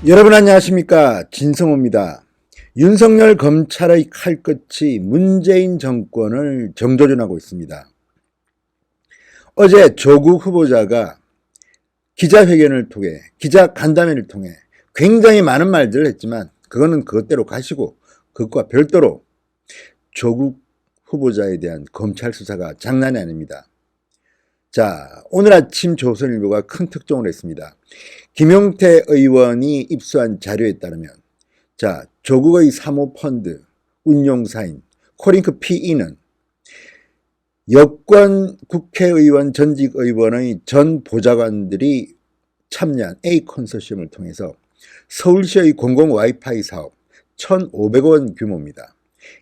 여러분 안녕하십니까, 진성호입니다. 윤석열 검찰의 칼끝이 문재인 정권을 정조준하고 있습니다. 어제 조국 후보자가 기자회견을 통해, 기자간담회를 통해 굉장히 많은 말들을 했지만 그거는 그것대로 가시고, 그것과 별도로 조국 후보자에 대한 검찰 수사가 장난이 아닙니다. 자, 오늘 아침 조선일보가 큰 특종을 했습니다. 김용태 의원이 입수한 자료에 따르면, 자, 조국의 사모펀드 운용사인 코링크 PE는 여권 국회의원 전직 의원의 전 보좌관들이 참여한 A 컨소시엄을 통해서 서울시의 공공 와이파이 사업 1,500원 규모입니다.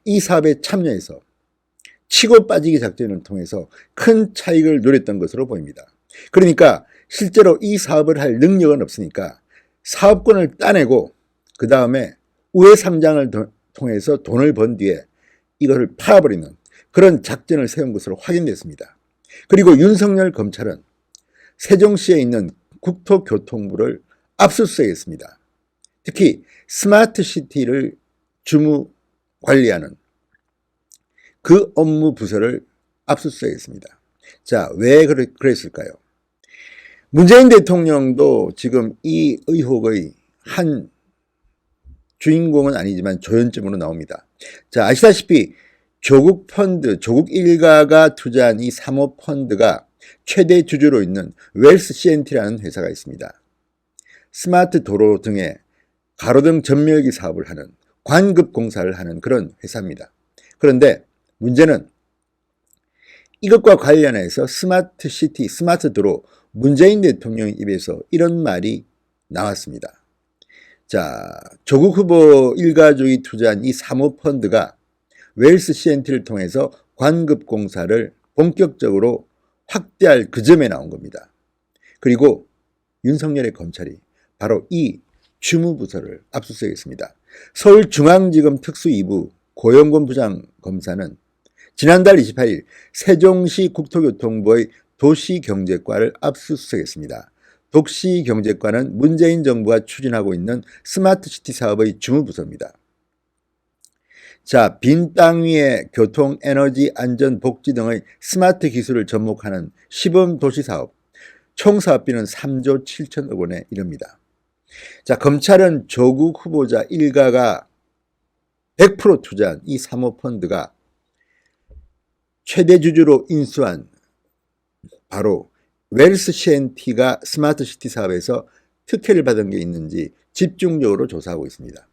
이 사업에 참여해서 치고 빠지기 작전을 통해서 큰 차익을 누렸던 것으로 보입니다. 그러니까 실제로 이 사업을 할 능력은 없으니까 사업권을 따내고 그 다음에 우회 상장을 통해서 돈을 번 뒤에 이것을 팔아버리는 그런 작전을 세운 것으로 확인됐습니다. 그리고 윤석열 검찰은 세종시에 있는 국토교통부를 압수수색했습니다. 특히 스마트시티를 주무 관리하는 그 업무 부서를 압수수색했습니다. 자, 왜 그랬을까요? 문재인 대통령도 지금 이 의혹의 한 주인공은 아니지만 조연점으로 나옵니다. 자, 아시다시피 조국 펀드, 조국 일가가 투자한 이 사모펀드가 최대 주주로 있는 웰스 CNT라는 회사가 있습니다. 스마트 도로 등의 가로등 전멸기 사업을 하는 관급 공사를 하는 그런 회사입니다. 그런데 문제는 이것과 관련해서 스마트 시티, 스마트 도로, 문재인 대통령 입에서 이런 말이 나왔습니다. 자, 조국 후보 일가족이 투자한 이 사모펀드가 웰스 CNT를 통해서 관급 공사를 본격적으로 확대할 그 점에 나온 겁니다. 그리고 윤석열의 검찰이 바로 이 주무부서를 압수수색했습니다. 서울중앙지검 특수 2부 고영곤 부장검사는 지난달 28일 세종시 국토교통부의 도시경제과를 압수수색했습니다. 도시경제과는 문재인 정부가 추진하고 있는 스마트시티 사업의 주무부서입니다. 자, 빈 땅 위에 교통, 에너지, 안전, 복지 등의 스마트 기술을 접목하는 시범도시사업, 총 사업비는 3조 7천억 원에 이릅니다. 자, 검찰은 조국 후보자 일가가 100% 투자한 이 사모펀드가 최대 주주로 인수한 바로 웰스 CNT가 스마트시티 사업에서 특혜를 받은 게 있는지 집중적으로 조사하고 있습니다.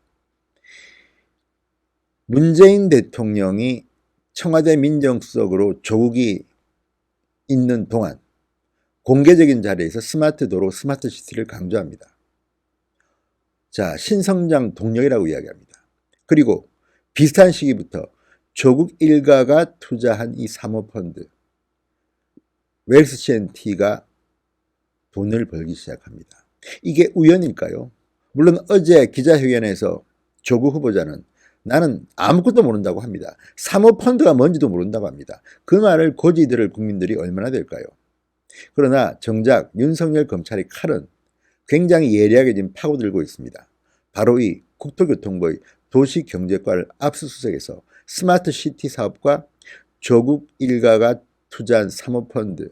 문재인 대통령이 청와대 민정수석으로 조국이 있는 동안 공개적인 자리에서 스마트 도로, 스마트시티를 강조합니다. 자, 신성장 동력이라고 이야기합니다. 그리고 비슷한 시기부터 조국 일가가 투자한 이 사모펀드 웰스 CNT가 돈을 벌기 시작합니다. 이게 우연일까요? 물론 어제 기자회견에서 조국 후보자는 나는 아무것도 모른다고 합니다. 사모펀드가 뭔지도 모른다고 합니다. 그 말을 고지 들을 국민들이 얼마나 될까요? 그러나 정작 윤석열 검찰의 칼은 굉장히 예리하게 지금 파고들고 있습니다. 바로 이 국토교통부의 도시경제과를 압수수색해서 스마트시티 사업과 조국 일가가 투자한 사모펀드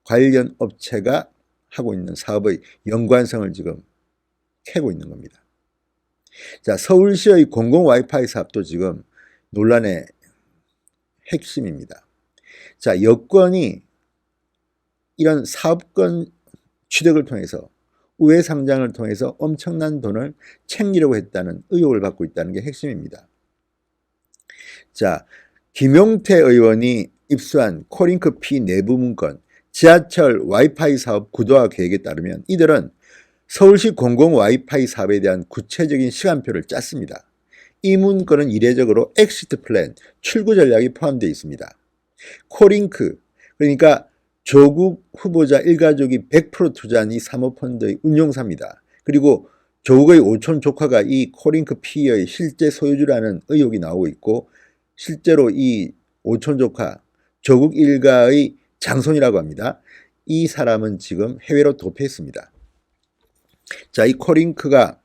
관련 업체가 하고 있는 사업의 연관성을 지금 캐고 있는 겁니다. 자, 서울시의 공공 와이파이 사업도 지금 논란의 핵심입니다. 자, 여권이 이런 사업권 취득을 통해서 우회 상장을 통해서 엄청난 돈을 챙기려고 했다는 의혹을 받고 있다는 게 핵심입니다. 자, 김용태 의원이 입수한 코링크 P 내부 문건, 지하철 와이파이 사업 구도화 계획에 따르면 이들은 서울시 공공 와이파이 사업에 대한 구체적인 시간표를 짰습니다. 이 문건은 이례적으로 엑시트 플랜, 출구 전략이 포함되어 있습니다. 코링크, 그러니까 조국 후보자 일가족이 100% 투자한 이 사모펀드의 운용사입니다. 그리고 조국의 오촌 조카가 이 코링크 P의 실제 소유주라는 의혹이 나오고 있고, 실제로 이 오촌 조카 조국 일가의 장손이라고 합니다. 이 사람은 지금 해외로 도피했습니다. 자, 이 코링크가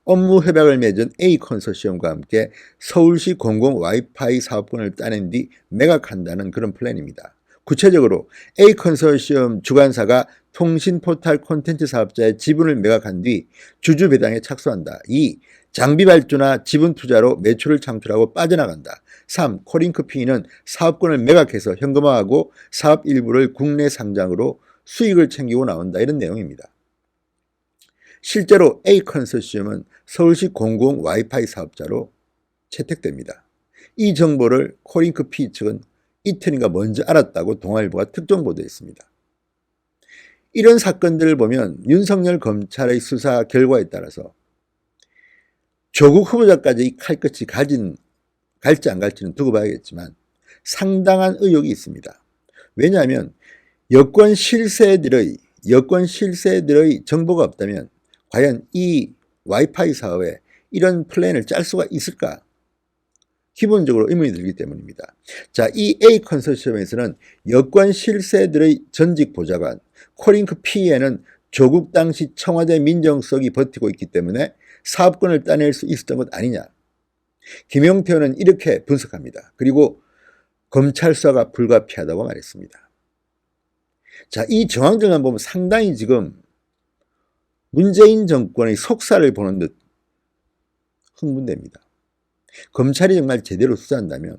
업무 협약을 맺은 A 컨소시엄과 함께 서울시 공공 와이파이 사업권을 따낸 뒤 매각한다는 그런 플랜입니다. 구체적으로 A 컨소시엄 주관사가 통신 포탈 콘텐츠 사업자의 지분을 매각한 뒤 주주 배당에 착수한다. 2. 장비 발주나 지분 투자로 매출을 창출하고 빠져나간다. 3. 코링크 P는 사업권을 매각해서 현금화하고 사업 일부를 국내 상장으로 수익을 챙기고 나온다. 이런 내용입니다. 실제로 A 컨소시엄은 서울시 공공 와이파이 사업자로 채택됩니다. 이 정보를 코링크 P 측은 이틀인가 먼저 알았다고 동아일보가 특종 보도했습니다. 이런 사건들을 보면 윤석열 검찰의 수사 결과에 따라서 조국 후보자까지 이 칼끝이 갈지 안 갈지는 두고 봐야겠지만 상당한 의혹이 있습니다. 왜냐하면 여권 실세들의 정보가 없다면 과연 이 와이파이 사업에 이런 플랜을 짤 수가 있을까? 기본적으로 의문이 들기 때문입니다. 자, 이 A 컨소시엄에서는 여권 실세들의 전직 보좌관 코링크 P에는 조국 당시 청와대 민정수석이 버티고 있기 때문에 사업권을 따낼 수 있었던 것 아니냐. 김용태 의원은 이렇게 분석합니다. 그리고 검찰 수사가 불가피하다고 말했습니다. 자, 이 정황들만 보면 상당히 지금 문재인 정권의 속살을 보는 듯 흥분됩니다. 검찰이 정말 제대로 수사한다면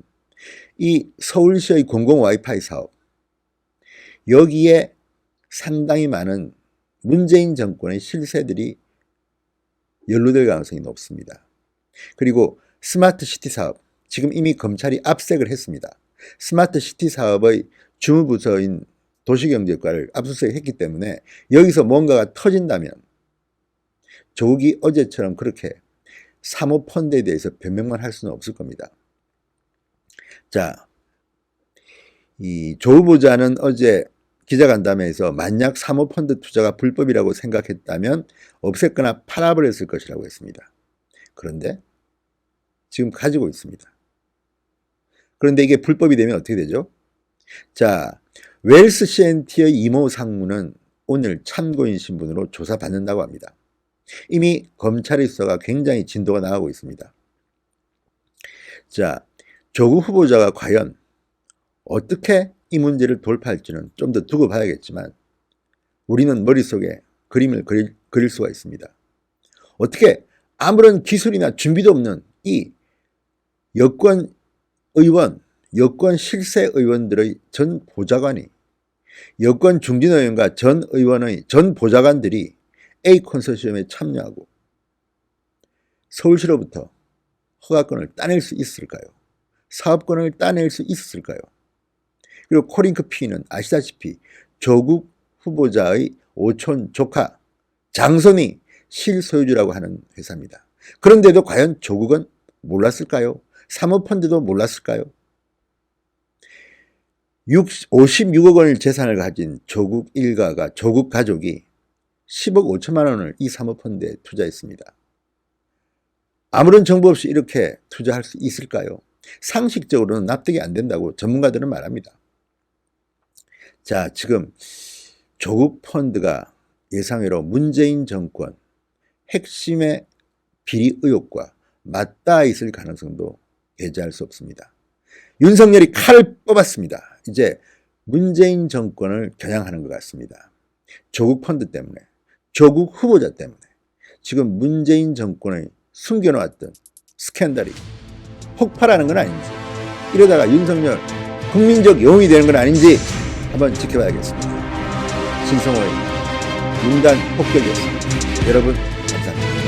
이 서울시의 공공 와이파이 사업, 여기에 상당히 많은 문재인 정권의 실세들이 연루될 가능성이 높습니다. 그리고 스마트 시티 사업, 지금 이미 검찰이 압색을 했습니다. 스마트 시티 사업의 주무부서인 도시경제과를 압수수색했기 때문에 여기서 뭔가가 터진다면 조국이 어제처럼 그렇게 사모펀드에 대해서 변명만 할 수는 없을 겁니다. 자, 이 조 후보자는 어제 기자간담회에서 만약 사모펀드 투자가 불법이라고 생각했다면 없앴거나 팔아버렸을 것이라고 했습니다. 그런데 지금 가지고 있습니다. 그런데 이게 불법이 되면 어떻게 되죠? 자, 웰스 CNT의 이모 상무는 오늘 참고인 신분으로 조사받는다고 합니다. 이미 검찰의 수사가 굉장히 진도가 나가고 있습니다. 자, 조국 후보자가 과연 어떻게 이 문제를 돌파할지는 좀 더 두고 봐야겠지만 우리는 머릿속에 그림을 그릴 수가 있습니다. 어떻게 아무런 기술이나 준비도 없는 이 여권 의원, 여권 실세 의원들의 전 보좌관이 여권 중진 의원과 전 의원의 전 보좌관들이 A 컨소시엄에 참여하고 서울시로부터 허가권을 따낼 수 있을까요? 사업권을 따낼 수 있었을까요? 그리고 코링크 P는 아시다시피 조국 후보자의 오촌 조카 장선이 실소유주라고 하는 회사입니다. 그런데도 과연 조국은 몰랐을까요? 사모펀드도 몰랐을까요? 56억 원의 재산을 가진 조국 일가가, 조국 가족이 10억 5천만 원을 이 사모펀드에 투자했습니다. 아무런 정보 없이 이렇게 투자할 수 있을까요? 상식적으로는 납득이 안 된다고 전문가들은 말합니다. 자, 지금 조국 펀드가 예상외로 문재인 정권 핵심의 비리 의혹과 맞닿아 있을 가능성도 배제할 수 없습니다. 윤석열이 칼을 뽑았습니다. 이제 문재인 정권을 겨냥하는 것 같습니다. 조국 펀드 때문에, 조국 후보자 때문에 지금 문재인 정권의 숨겨놓았던 스캔들이 폭발하는 건 아닌지, 이러다가 윤석열 국민적 영웅이 되는 건 아닌지 한번 지켜봐야겠습니다. 신성호의 문단 폭격이었습니다. 여러분 감사합니다.